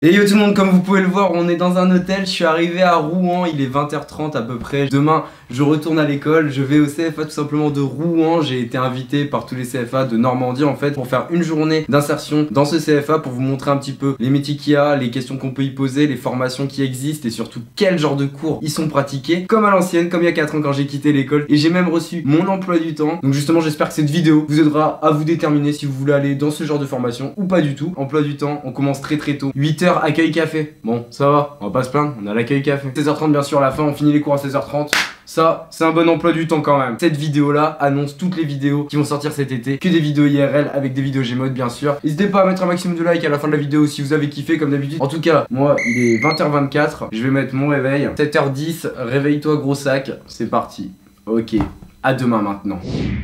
Et yo tout le monde, comme vous pouvez le voir, on est dans un hôtel, je suis arrivé à Rouen, il est 20h30 à peu près. Demain, je retourne à l'école, je vais au CFA tout simplement de Rouen. J'ai été invité par tous les CFA de Normandie en fait pour faire une journée d'insertion dans ce CFA pour vous montrer un petit peu les métiers qu'il y a, les questions qu'on peut y poser, les formations qui existent et surtout quel genre de cours ils sont pratiqués. Comme à l'ancienne, comme il y a 4 ans quand j'ai quitté l'école. Et j'ai même reçu mon emploi du temps. Donc justement, j'espère que cette vidéo vous aidera à vous déterminer si vous voulez aller dans ce genre de formation ou pas du tout. Emploi du temps, on commence très tôt. 8h accueil café. Bon, ça va, on va pas se plaindre, on a l'accueil café. 16h30 bien sûr à la fin, on finit les cours à 16h30. Ça, c'est un bon emploi du temps quand même. Cette vidéo-là annonce toutes les vidéos qui vont sortir cet été. Que des vidéos IRL avec des vidéos Gmod bien sûr. N'hésitez pas à mettre un maximum de likes à la fin de la vidéo si vous avez kiffé comme d'habitude. En tout cas, moi, il est 20h24. Je vais mettre mon réveil. 7h10, réveille-toi gros sac. C'est parti. Ok, à demain maintenant.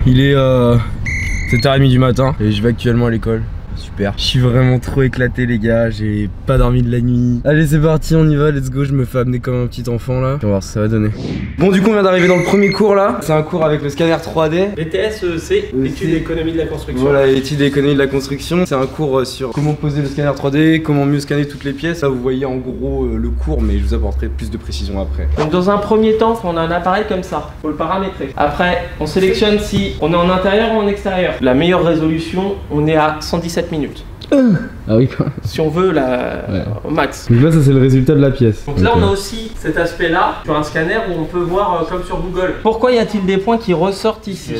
Il est 7h30 du matin et je vais actuellement à l'école. Super, je suis vraiment trop éclaté les gars, j'ai pas dormi de la nuit. Allez c'est parti, on y va, let's go, je me fais amener comme un petit enfant là. On va voir ce que ça va donner. Bon du coup on vient d'arriver dans le premier cours là. C'est un cours avec le scanner 3D. BTS c'est études d'économie de la construction. Voilà, études d'économie de la construction. C'est un cours sur comment poser le scanner 3D, comment mieux scanner toutes les pièces. Là vous voyez en gros le cours, mais je vous apporterai plus de précision après. Donc dans un premier temps, on a un appareil comme ça, faut le paramétrer. Après, on sélectionne si on est en intérieur ou en extérieur. La meilleure résolution, on est à 117 minutes. Ah oui quoi. Si on veut au max. Donc là ça c'est le résultat de la pièce. Donc là on a aussi cet aspect là sur un scanner où on peut voir comme sur Google. Pourquoi y a-t-il des points qui ressortent ici?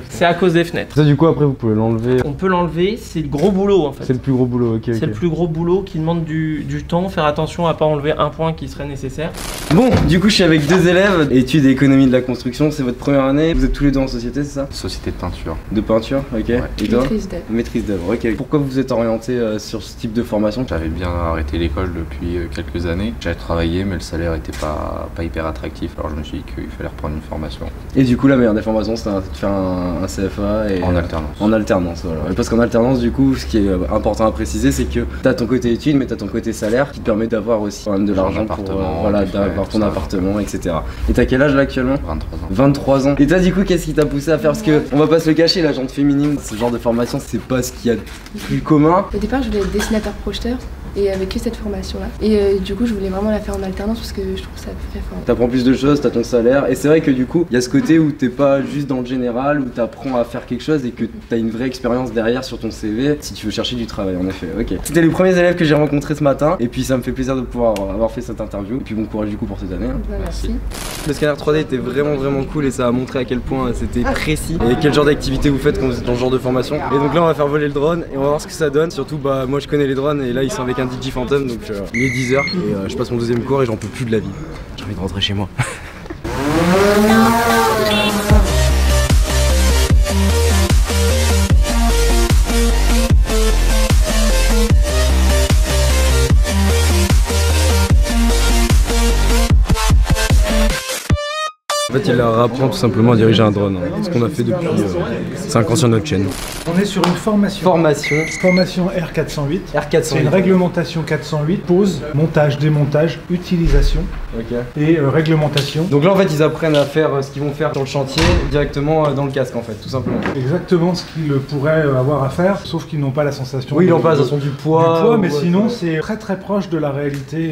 C'est à cause des fenêtres. Ça du coup après vous pouvez l'enlever. On peut l'enlever, c'est le gros boulot en fait. C'est le plus gros boulot, ok. C'est le plus gros boulot qui demande du temps, faire attention à pas enlever un point qui serait nécessaire. Bon, du coup je suis avec deux élèves, études et économie de la construction, c'est votre première année. Vous êtes tous les deux en société, c'est ça? Société de peinture. De peinture, ok. Ouais. Et toi? Maîtrise d'œuvre. Maîtrise d'œuvre, ok. Pourquoi vous êtes orienté sur ce type de formation? J'avais bien arrêté l'école depuis quelques années. J'avais travaillé mais le salaire était pas hyper attractif. Alors je me suis dit qu'il fallait reprendre une formation. Et du coup la meilleure des formations c'était de faire un CFA et En alternance. En alternance, voilà. Et parce qu'en alternance du coup ce qui est important à préciser c'est que t'as ton côté études mais t'as ton côté salaire qui te permet d'avoir aussi quand même de l'argent pour voilà, d'avoir ton appartement, etc. Et t'as quel âge là actuellement? 23 ans. 23 ans. Et toi du coup qu'est-ce qui t'a poussé à faire? Parce que on va pas se le cacher, la jante féminine, ce genre de formation c'est pas ce qu'il y a de plus commun. Au départ, je voulais être dessinateur-projeteur et avec que cette formation-là. Et du coup, je voulais vraiment la faire en alternance parce que je trouve ça très fort. T'apprends plus de choses, t'as ton salaire. Et c'est vrai que du coup, il y a ce côté où t'es pas juste dans le général, où t'apprends à faire quelque chose et que t'as une vraie expérience derrière sur ton CV si tu veux chercher du travail, en effet. Ok. C'était les premiers élèves que j'ai rencontrés ce matin. Et puis ça me fait plaisir de pouvoir avoir fait cette interview. Et puis bon courage du coup pour cette année. Hein. Bah, merci. Le scanner 3D était vraiment cool et ça a montré à quel point c'était précis et quel genre d'activité vous faites quand vous êtes dans ce genre de formation. Et donc là on va faire voler le drone et on va voir ce que ça donne. Surtout bah moi je connais les drones et là ils sont avec un DJ Phantom donc il est 10h et je passe mon deuxième cours et j'en peux plus de la vie. J'ai envie de rentrer chez moi. En fait, il leur apprend tout simplement à diriger un drone. Ce qu'on a fait depuis 5 ans sur notre chaîne. On est sur une formation. Formation R408. C'est une réglementation 408. Pose, montage, démontage, utilisation et réglementation. Donc là, en fait, ils apprennent à faire ce qu'ils vont faire sur le chantier directement dans le casque, en fait, tout simplement. Exactement ce qu'ils pourraient avoir à faire, sauf qu'ils n'ont pas la sensation. Oui, ils n'ont pas la sensation du poids. Mais sinon, c'est très proche de la réalité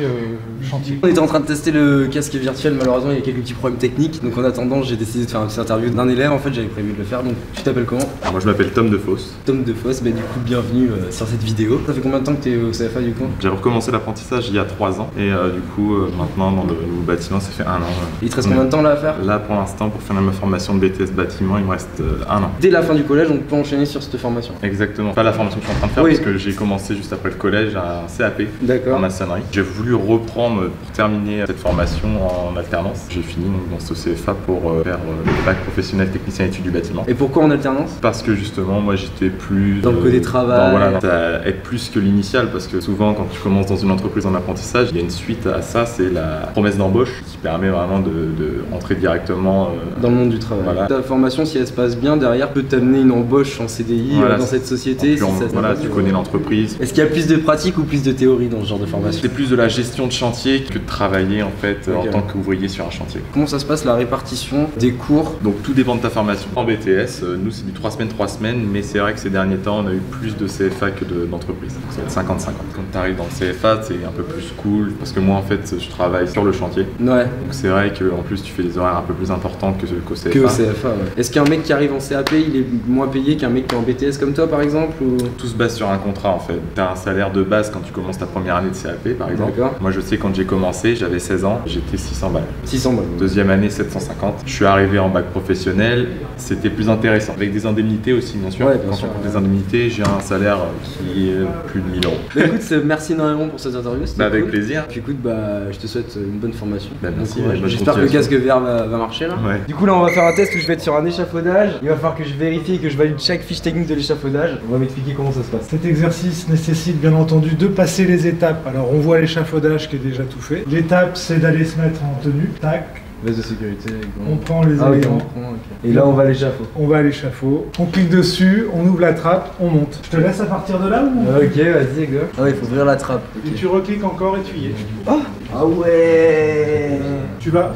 chantier. On était en train de tester le casque virtuel, malheureusement, il y a quelques petits problèmes techniques. Donc en attendant, j'ai décidé de faire une petite interview d'un élève. En fait, j'avais prévu de le faire. Donc, tu t'appelles comment? Moi, je m'appelle Tom Defosse. Tom Defosse, bah du coup, bienvenue sur cette vidéo. Ça fait combien de temps que tu es au CFA du coup? J'ai recommencé l'apprentissage il y a 3 ans. Et du coup, maintenant, dans le nouveau bâtiment, ça fait 1 an. Il te reste combien de temps là à faire? Là, pour l'instant, pour finir ma formation de BTS bâtiment, il me reste 1 an. Dès la fin du collège, on peut enchaîner sur cette formation. Exactement. Pas la formation que je suis en train de faire, parce que j'ai commencé juste après le collège un CAP en maçonnerie. J'ai voulu reprendre pour terminer cette formation en alternance. J'ai fini donc, dans ce CFA pour faire le bac professionnel technicien études du bâtiment. Et pourquoi en alternance? Parce que justement, moi j'étais plus dans le côté travail. Voilà, être plus que l'initial, parce que souvent quand tu commences dans une entreprise en apprentissage, il y a une suite à ça, c'est la promesse d'embauche qui permet vraiment de entrer directement dans le monde du travail. Voilà. Ta formation, si elle se passe bien, derrière peut t'amener une embauche en CDI dans cette société. Tu connais l'entreprise. Est-ce qu'il y a plus de pratique ou plus de théorie dans ce genre de formation? C'est plus de la gestion de chantier que de travailler en fait en tant qu'ouvrier sur un chantier. Comment ça se passe la répartition des cours? Donc tout dépend de ta formation. En BTS, nous c'est du 3 semaines, 3 semaines, mais c'est vrai que ces derniers temps, on a eu plus de CFA que d'entreprises. Ça va être 50-50. Quand tu arrives dans le CFA, c'est un peu plus cool, parce que moi en fait, je travaille sur le chantier. Ouais. Donc c'est vrai qu'en plus, tu fais des horaires un peu plus importants qu'au CFA. Que au CFA, ouais. Est-ce qu'un mec qui arrive en CAP, il est moins payé qu'un mec qui est en BTS comme toi par exemple ou... Tout se base sur un contrat en fait. Tu as un salaire de base quand tu commences ta première année de CAP par exemple. Moi je sais quand j'ai commencé, j'avais 16 ans, j'étais 600 balles. 600 balles. Deuxième année 750. Je suis arrivé en bac professionnel, c'était plus intéressant. Avec des indemnités aussi bien sûr. Ouais, quand on prend des indemnités, j'ai un salaire qui est plus de 1000 euros. Bah, écoute, merci énormément pour cette interview. Avec cool. Plaisir. Puis écoute, je te souhaite une bonne formation. Merci. J'espère que le casque VR va marcher là. Ouais. Du coup là on va faire un test où je vais être sur un échafaudage. Il va falloir que je vérifie et que je valide chaque fiche technique de l'échafaudage. On va m'expliquer comment ça se passe. Cet exercice nécessite bien entendu de passer les étapes. Alors on voit l'échafaudage qui est déjà tout fait. L'étape c'est d'aller se mettre en tenue. Tac. Veste de sécurité. On prend les éléments. Et là on va à l'échafaud. On va à l'échafaud. On clique dessus, on ouvre la trappe, on monte. Je te laisse à partir de là ou... Ok, vas-y go. Ah ouais, il faut ouvrir la trappe. Et tu recliques encore et tu y es. Oh. Ah ouais. Tu vas...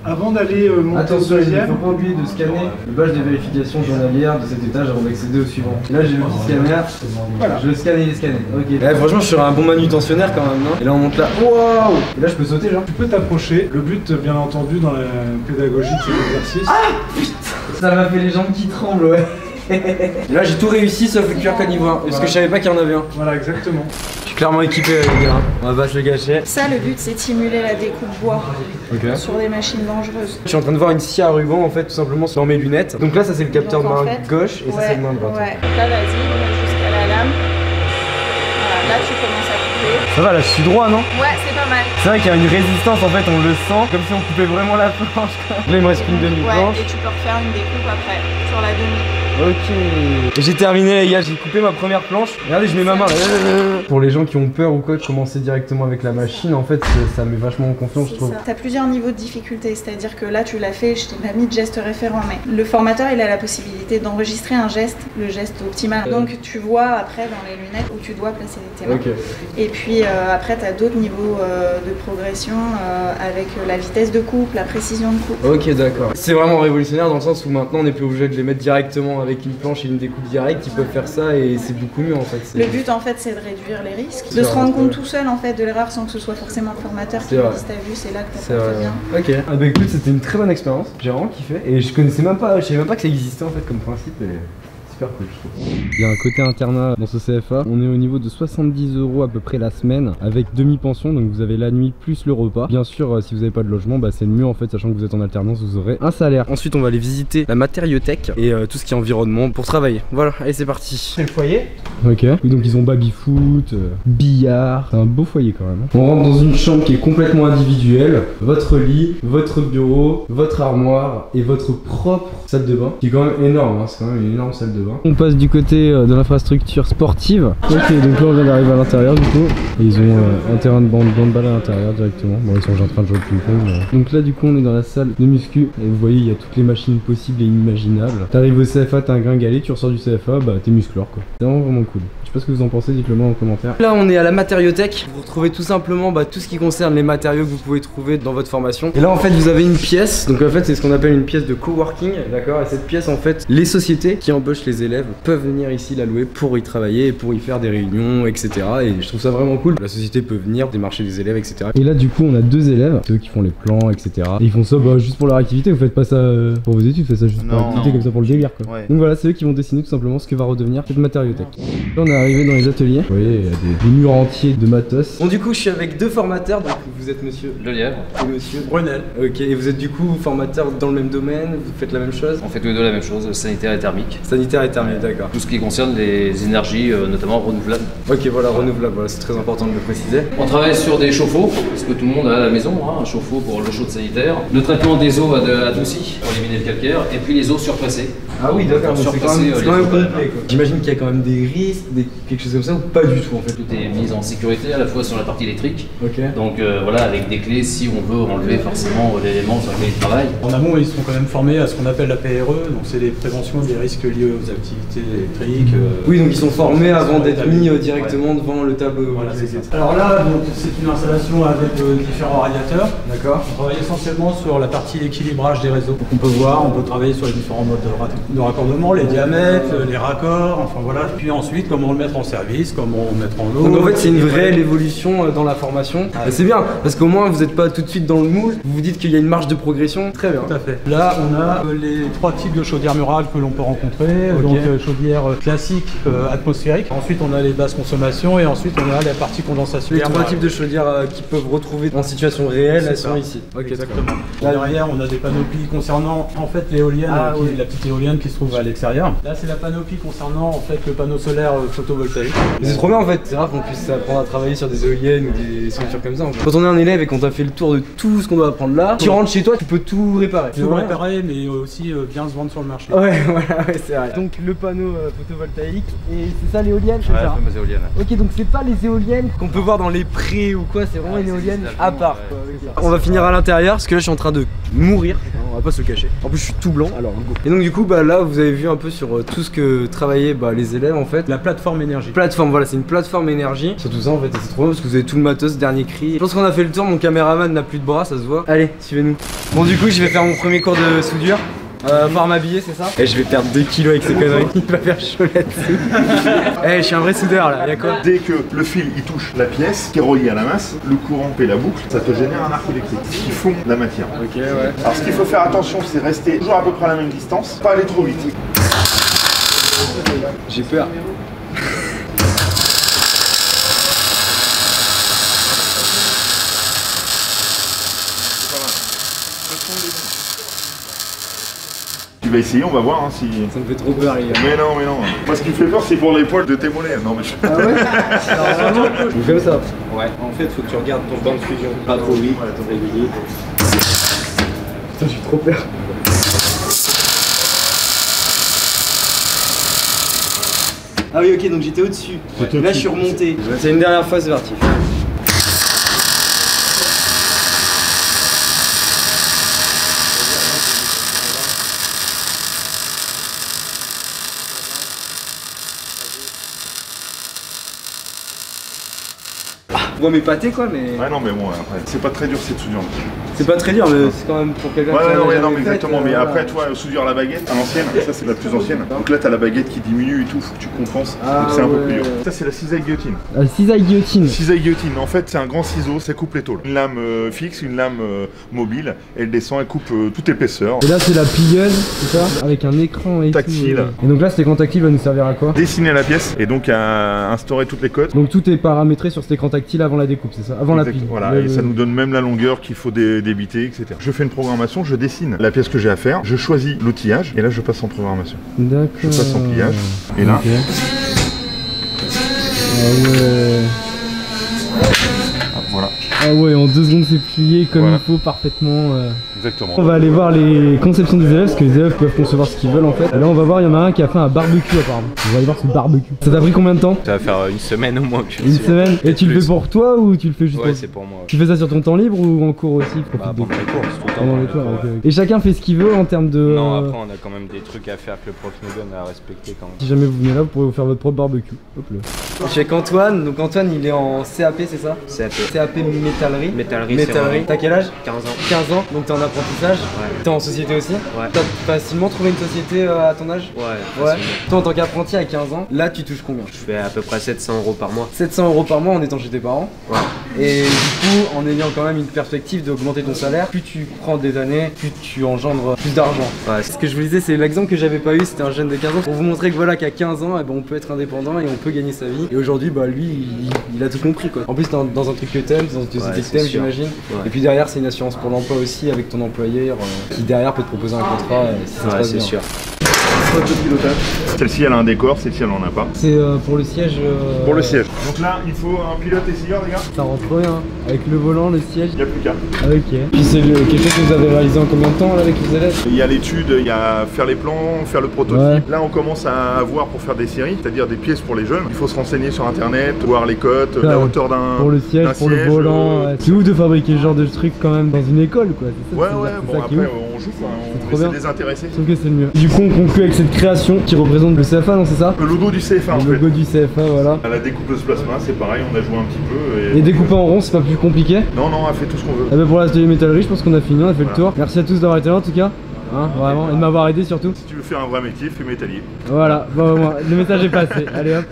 Avant d'aller monter attention, au il ne deuxième... faut pas oublier de scanner le badge de vérification journalière de cet étage avant d'accéder au suivant. Et là j'ai le petit scanner, voilà. Je le scanne et il est scanné. Ok. Franchement je suis un bon manutentionnaire quand même, non? Et là on monte là, waouh! Et là je peux sauter genre? Tu peux t'approcher. Le but bien entendu dans la pédagogie de cet exercice... Ah putain! Ça m'a fait les jambes qui tremblent, ouais. Et là j'ai tout réussi sauf le QR code niveau 1, parce que je savais pas qu'il y en avait un. Voilà, exactement. Je suis clairement équipé les gars, on va pas se le gâcher. Ça, le but c'est de simuler la découpe bois sur des machines dangereuses. Je suis en train de voir une scie à ruban en fait tout simplement dans mes lunettes. Donc là ça c'est le capteur Donc, main gauche et ça c'est le main droite. Ouais. Là vas-y, on va jusqu'à la lame. Voilà, là tu commences à couper. Ça va là je suis droit non? Ouais, c'est pas mal. C'est vrai qu'il y a une résistance en fait, on le sent comme si on coupait vraiment la planche. Là il me reste une demi-planche. Ouais, et tu peux refaire une découpe après sur la demi. Ok. J'ai terminé les gars, j'ai coupé ma première planche. Regardez, je mets ma main. Pour les gens qui ont peur ou quoi de commencer directement avec la machine, en fait ça met vachement en confiance je trouve. T'as plusieurs niveaux de difficulté, c'est-à-dire que là tu l'as fait, je t'ai pas mis de geste référent, mais le formateur il a la possibilité d'enregistrer un geste, le geste optimal. Donc tu vois après dans les lunettes où tu dois placer tes mains. Okay. Et puis après t'as d'autres niveaux de progression avec la vitesse de coupe, la précision de coupe. Ok d'accord. C'est vraiment révolutionnaire dans le sens où maintenant on n'est plus obligé de les mettre directement avec une planche et une découpe directe, ils peuvent faire ça et c'est beaucoup mieux en fait. Le but en fait c'est de réduire les risques, de se rendre compte tout seul en fait de l'erreur sans que ce soit forcément le formateur qui dise ta vue, c'est là que t'apportes bien. Ok. Ah bah écoute, c'était une très bonne expérience, j'ai vraiment kiffé et je connaissais même pas, je savais même pas que ça existait en fait comme principe et... super cool je trouve. Il y a un côté internat dans ce CFA, on est au niveau de 70 € à peu près la semaine avec demi-pension, donc vous avez la nuit plus le repas. Bien sûr si vous n'avez pas de logement, c'est le mieux en fait, sachant que vous êtes en alternance, vous aurez un salaire. Ensuite on va aller visiter la matériothèque et tout ce qui est environnement pour travailler. Voilà, allez c'est parti. C'est le foyer. Ok, donc ils ont baby-foot, billard, c'est un beau foyer quand même. On rentre dans une chambre qui est complètement individuelle, votre lit, votre bureau, votre armoire et votre propre salle de bain, qui est quand même énorme, c'est quand même une énorme salle de bain. On passe du côté de l'infrastructure sportive. Ok, donc là on vient d'arriver à l'intérieur du coup. Et ils ont un terrain de handball à l'intérieur directement. Bon, ils sont déjà en train de jouer au ping-pong. Donc là du coup on est dans la salle de muscu. Et vous voyez il y a toutes les machines possibles et inimaginables. T'arrives au CFA, t'as un gringalet, tu ressors du CFA, t'es musclore quoi. C'est vraiment cool. Je sais pas ce que vous en pensez, dites-le moi en commentaire. Là on est à la matériothèque. Vous retrouvez tout simplement tout ce qui concerne les matériaux que vous pouvez trouver dans votre formation. Et là en fait vous avez une pièce. Donc en fait c'est ce qu'on appelle une pièce de coworking. D'accord. Et cette pièce en fait les sociétés qui embauchent les élèves peuvent venir ici la louer pour y travailler et pour y faire des réunions etc. Et je trouve ça vraiment cool. La société peut venir démarcher des élèves etc. Et là du coup on a deux élèves, ceux qui font les plans etc. Et ils font ça juste pour leur activité. Vous faites pas ça pour vos études, vous faites ça juste pour l'activité comme ça pour le délire quoi. Ouais. Donc voilà, c'est eux qui vont dessiner tout simplement ce que va redevenir cette matériothèque. Là on est arrivé dans les ateliers. Vous voyez il y a des murs entiers de matos. Bon du coup je suis avec deux formateurs. Donc vous êtes monsieur Lelièvre et monsieur Brunel. Ok, et vous êtes du coup formateur dans le même domaine, vous faites la même chose? On fait tous les deux la même chose, sanitaire et thermique. Sanitaire et thermique, d'accord. Tout ce qui concerne les énergies notamment renouvelables. Ok voilà, renouvelable, voilà, c'est très important de le préciser. On travaille sur des chauffe-eau, parce que tout le monde a à la maison, un chauffe-eau pour l'eau chaude sanitaire. Le traitement des eaux adoucies pour éliminer le calcaire, et puis les eaux surpressées. Ah oui, d'accord, c'est quand même complet quoi. J'imagine qu'il y a quand même des risques, quelque chose comme ça ou pas du tout en fait. Tout est mis en sécurité à la fois sur la partie électrique. Ok. Donc voilà, avec des clés si on veut enlever forcément l'élément sur lequel il travaille. En amont, ils seront quand même formés à ce qu'on appelle la PRE, donc c'est les préventions des risques liés aux activités électriques. Oui, donc ils sont formés avant d'être mis directement devant le tableau. Voilà, c'est ça. Alors là, c'est une installation avec différents radiateurs. D'accord. On travaille essentiellement sur la partie équilibrage des réseaux. Donc on peut voir, on peut travailler sur les différents modes de raccordement, les diamètres, les raccords, enfin voilà. Puis ensuite, comment le mettre en service, comment le mettre en eau. Donc en fait, c'est une réelle évolution dans la formation. C'est bien, parce qu'au moins vous n'êtes pas tout de suite dans le moule, vous vous dites qu'il y a une marge de progression. Très bien. Tout à fait. Là, on a les 3 types de chaudières murales que l'on peut rencontrer. Okay. Donc chaudière classique, atmosphérique. Ensuite, on a les basses consommations et ensuite on a la partie condensation. Les 3 types de chaudières qui peuvent retrouver en situation réelle, elles sont ici. Ok, exactement. Là derrière, on a des panoplies concernant en fait l'éolienne, la petite éolienne qui se trouve à l'extérieur. Là, c'est la panoplie concernant en fait le panneau solaire photovoltaïque. C'est trop bien en fait. C'est rare qu'on puisse apprendre à travailler sur des éoliennes ou des structures comme ça. En fait. Quand on est un élève et qu'on t'a fait le tour de tout ce qu'on doit apprendre là, tu rentres chez toi, tu peux tout réparer. Tout réparer, mais aussi bien se vendre sur le marché. Ouais, voilà, ouais, c'est vrai. Donc le panneau photovoltaïque et c'est ça l'éolienne, c'est ça. Ouais, les éoliennes. Ok, donc c'est pas les éoliennes qu'on peut voir dans les prés ou quoi, c'est vraiment une éolienne à part. On va finir à l'intérieur parce que là je suis en train de mourir, on va pas se le cacher. En plus je suis tout blanc, alors go. Et donc du coup bah là vous avez vu un peu sur tout ce que travaillaient les élèves en fait. La plateforme énergie. Plateforme, voilà, c'est une plateforme énergie. Surtout ça en fait, c'est trop bien parce que vous avez tout le matos, dernier cri. Je pense qu'on a fait le tour, mon caméraman n'a plus de bras, ça se voit. Allez, suivez-nous. Bon du coup je vais faire mon premier cours de soudure. Voir m'habiller, c'est ça? Et je vais perdre 2 kilos avec ces conneries. Il va faire chaud là-dessus. Eh, je suis un vrai soudeur là, y'a quoi? Dès que le fil il touche la pièce qui est reliée à la masse, le courant fait la boucle, ça te génère un arc électrique qui fond la matière. Ok, ouais. Alors ce qu'il faut faire attention, c'est rester toujours à peu près à la même distance, pas aller trop vite. J'ai peur. Tu vas essayer, on va voir si... Ça me fait trop peur les gars. Mais non. Moi ce qui me fait peur c'est pour les poils de tes mollets. Non mais Ah ouais? Alors vraiment, comme ça. Ouais, en fait faut que tu regardes ton banc de fusion. Pas trop vite, ton régulier. Putain, j'ai trop peur. Ah oui, ok, donc j'étais au-dessus. Là je suis remonté. C'est une dernière fois, c'est parti. On voit mes pâtés quoi, mais... Ouais non mais bon après, c'est pas très dur cette soudure. C'est pas très dur mais c'est quand même pour quelqu'un qui non mais exactement, mais après toi soudure à la baguette, à l'ancienne, ça c'est la plus ancienne. Donc là t'as la baguette qui diminue et tout, faut que tu compenses, donc c'est un peu plus dur. Ça c'est la cisaille guillotine. La cisaille guillotine. Cisaille guillotine, en fait c'est un grand ciseau, ça coupe les tôles. Une lame fixe, une lame mobile, elle descend, elle coupe toute épaisseur. Et là c'est la plieuse, c'est ça? Avec un écran et tactile. Tout, Et donc là cet écran tactile va nous servir à quoi? Dessiner la pièce et donc à instaurer toutes les codes. Donc tout est paramétré sur cet écran tactile avant la découpe, c'est ça? Avant la pile. Voilà, et ça nous donne même la longueur qu'il faut débiter, etc. Je fais une programmation, je dessine la pièce que j'ai à faire, je choisis l'outillage et là je passe en programmation. D'accord. Je passe en pliage et là... Okay. Ah ouais. Voilà. Ah ouais, en 2 secondes c'est plié comme il faut parfaitement. Exactement. On va aller voir les conceptions des élèves, parce que les élèves peuvent concevoir ce qu'ils veulent en fait. Et là on va voir, il y en a un qui a fait un barbecue apparemment. On va aller voir ce barbecue. Ça t'a pris combien de temps? Ça va faire une semaine au moins que je Une semaine? Et tu le fais pour toi ou tu le fais juste Ouais, c'est pour moi. Tu fais ça sur ton temps libre ou en cours aussi? Bah, pendant les cours, c'est tout le temps. Pendant les cours, ok. Et chacun fait ce qu'il veut en termes de... Non, après on a quand même des trucs à faire que le prof nous donne à respecter quand même. Si jamais vous venez là, vous pourrez vous faire votre propre barbecue. Hop là. Je suis avec Antoine, donc Antoine il est en CAP, c'est ça? CAP métallerie. Métallerie. T'as quel âge? 15 ans. 15 ans, donc t'es en apprentissage? Ouais. T'es en société aussi? Ouais. T'as facilement trouvé une société à ton âge? Ouais. Toi en tant qu'apprenti à 15 ans, là tu touches combien? Je fais à peu près 700 € par mois. 700 € par mois en étant chez tes parents? Ouais. Et du coup, en ayant quand même une perspective d'augmenter ton salaire, plus tu prends des années, plus tu engendres plus d'argent. Ouais. Ce que je vous disais, c'est l'exemple que j'avais pas eu, c'était un jeune de 15 ans. Pour vous montrer que voilà, qu'à 15 ans, on peut être indépendant et on peut gagner sa vie. Et aujourd'hui, lui, il a tout compris quoi. En plus, dans un truc que t'aimes, dans une société que t'aimes, j'imagine. Ouais. Et puis derrière, c'est une assurance pour l'emploi aussi avec ton employeur qui derrière peut te proposer un contrat si ça se passe bien. C'est sûr. poste de pilotage. Celle-ci elle a un décor, celle-ci elle en a pas. C'est pour le siège. Pour le siège. Donc là il faut un pilote essayeur les gars. Ça rentre bien. Avec le volant, le siège. Il n'y a plus qu'à. Ah, ok. Puis c'est quelque chose que vous avez réalisé en combien de temps là, avec les élèves? Il y a l'étude, il y a faire les plans, faire le prototype. Ouais. Là on commence à avoir pour faire des séries, c'est-à-dire des pièces pour les jeunes. Il faut se renseigner sur internet, voir les cotes, la hauteur d'un pour le siège, pour le volant. Ouais. C'est ouf de fabriquer ce genre de truc quand même dans une école quoi. Ça, ouais bon après on joue quoi, on essaie de les intéresser. Je trouve que c'est le mieux. Du coup on conclut avec cette création qui représente le CFA, non c'est ça? Le logo du CFA en fait. Le logo du CFA, voilà. La découpeuse plasma, c'est pareil, on a joué un petit peu. Et découper en rond, c'est pas plus compliqué? Non, elle fait tout ce qu'on veut. Et ben pour l'atelier métallerie, je pense qu'on a fini, on a fait le tour. Merci à tous d'avoir été là en tout cas. Hein, vraiment, et de m'avoir aidé surtout. Si tu veux faire un vrai métier, fais métallier. Voilà, bon, le message est passé. Allez hop.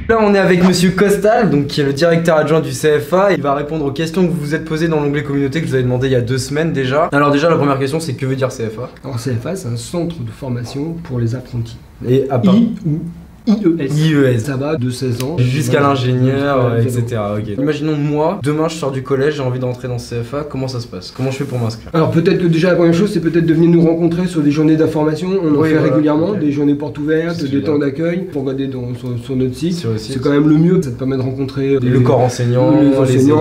Là, on est avec monsieur Costal, donc qui est le directeur adjoint du CFA. Il va répondre aux questions que vous vous êtes posées dans l'onglet communauté que je vous avais demandé il y a 2 semaines déjà. Alors, déjà, la première question, c'est que veut dire CFA? Alors, CFA, c'est un centre de formation pour les apprentis. Et à part IES. Ça va de 16 ans jusqu'à l'ingénieur, etc. Okay. Imaginons moi, demain je sors du collège, j'ai envie d'entrer dans ce CFA, comment ça se passe? Comment je fais pour m'inscrire? Alors peut-être que déjà la première chose c'est peut-être de venir nous rencontrer sur des journées d'information, on en fait régulièrement, des journées portes ouvertes, des temps d'accueil, pour regarder sur notre site, c'est quand même le mieux, ça te permet de rencontrer le corps enseignant,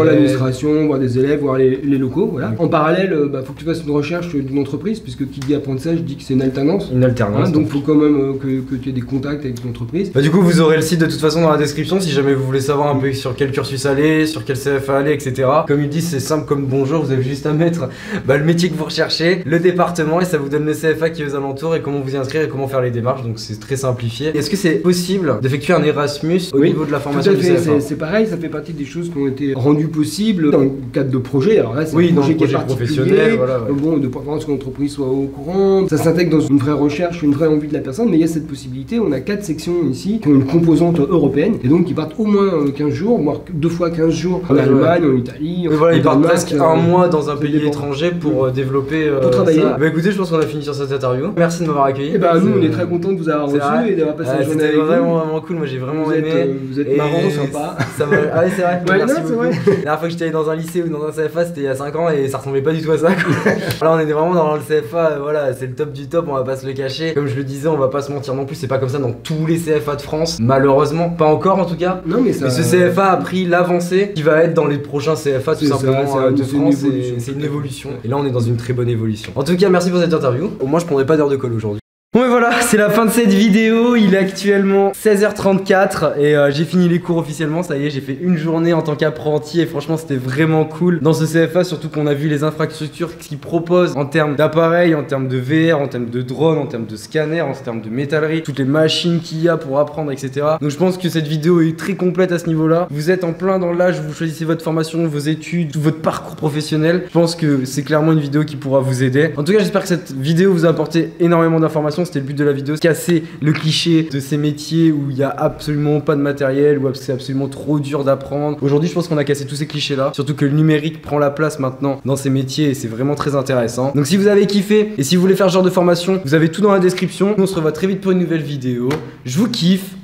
l'administration, voir des élèves, voir les locaux, voilà. En parallèle, faut que tu fasses une recherche d'une entreprise, puisque qui dit apprentissage dit que c'est une alternance. Une alternance. Hein, donc il faut quand même que tu aies des contacts avec une entreprise. Bah du coup vous aurez le site de toute façon dans la description si jamais vous voulez savoir un peu sur quel cursus aller, sur quel CFA aller, etc. Comme ils disent c'est simple comme bonjour, vous avez juste à mettre le métier que vous recherchez, le département et ça vous donne le CFA qui est aux alentours et comment vous y inscrire et comment faire les démarches, donc c'est très simplifié. Est-ce que c'est possible d'effectuer un Erasmus au niveau de la formation du CFA? C'est pareil, ça fait partie des choses qui ont été rendues possibles dans le cadre de projets, alors là c'est un projet qui est professionnel, voilà, bon, de préférence que l'entreprise soit au courant, ça s'intègre dans une vraie recherche, une vraie envie de la personne, mais il y a cette possibilité, on a 4 sections ici qui ont une composante européenne et donc qui partent au moins 15 jours, voire 2 fois 15 jours en Allemagne, en Italie. Voilà, ils partent presque un mois dans un pays étranger pour développer pour travailler. Ça. Bah écoutez, je pense qu'on a fini sur cette interview. Merci de m'avoir accueilli. Et bah nous on est très contents de vous avoir reçu et d'avoir passé la journée avec vous. C'était vraiment cool, moi j'ai vraiment aimé. Vous êtes marrant, sympa. Ah oui c'est vrai, merci beaucoup. La dernière fois que j'étais allé dans un lycée ou dans un CFA c'était il y a 5 ans et ça ressemblait pas du tout à ça quoi. Là on est vraiment dans le CFA, voilà, c'est le top du top, on va pas se le cacher. Comme je le disais, on va pas se mentir non plus, c'est pas comme ça dans tous les CFA de France, malheureusement, pas encore en tout cas. Non, mais ce CFA a pris l'avancée qui va être dans les prochains CFA tout simplement de France, c'est une évolution. Et là on est dans une très bonne évolution. En tout cas merci pour cette interview. Au moins je prendrai pas d'heure de colle aujourd'hui. Bon et voilà, c'est la fin de cette vidéo, il est actuellement 16h34 et j'ai fini les cours officiellement, ça y est, j'ai fait une journée en tant qu'apprenti et franchement c'était vraiment cool dans ce CFA, surtout qu'on a vu les infrastructures qu'ils proposent en termes d'appareils, en termes de VR, en termes de drones, en termes de scanners, en termes de métallerie, toutes les machines qu'il y a pour apprendre, etc. Donc je pense que cette vidéo est très complète à ce niveau-là. Vous êtes en plein dans l'âge, vous choisissez votre formation, vos études, votre parcours professionnel. Je pense que c'est clairement une vidéo qui pourra vous aider. En tout cas, j'espère que cette vidéo vous a apporté énormément d'informations. C'était le but de la vidéo, casser le cliché de ces métiers où il y a absolument pas de matériel, où c'est absolument trop dur d'apprendre. Aujourd'hui je pense qu'on a cassé tous ces clichés là, surtout que le numérique prend la place maintenant dans ces métiers et c'est vraiment très intéressant. Donc si vous avez kiffé et si vous voulez faire ce genre de formation, vous avez tout dans la description. Nous on se revoit très vite pour une nouvelle vidéo. Je vous kiffe,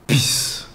peace.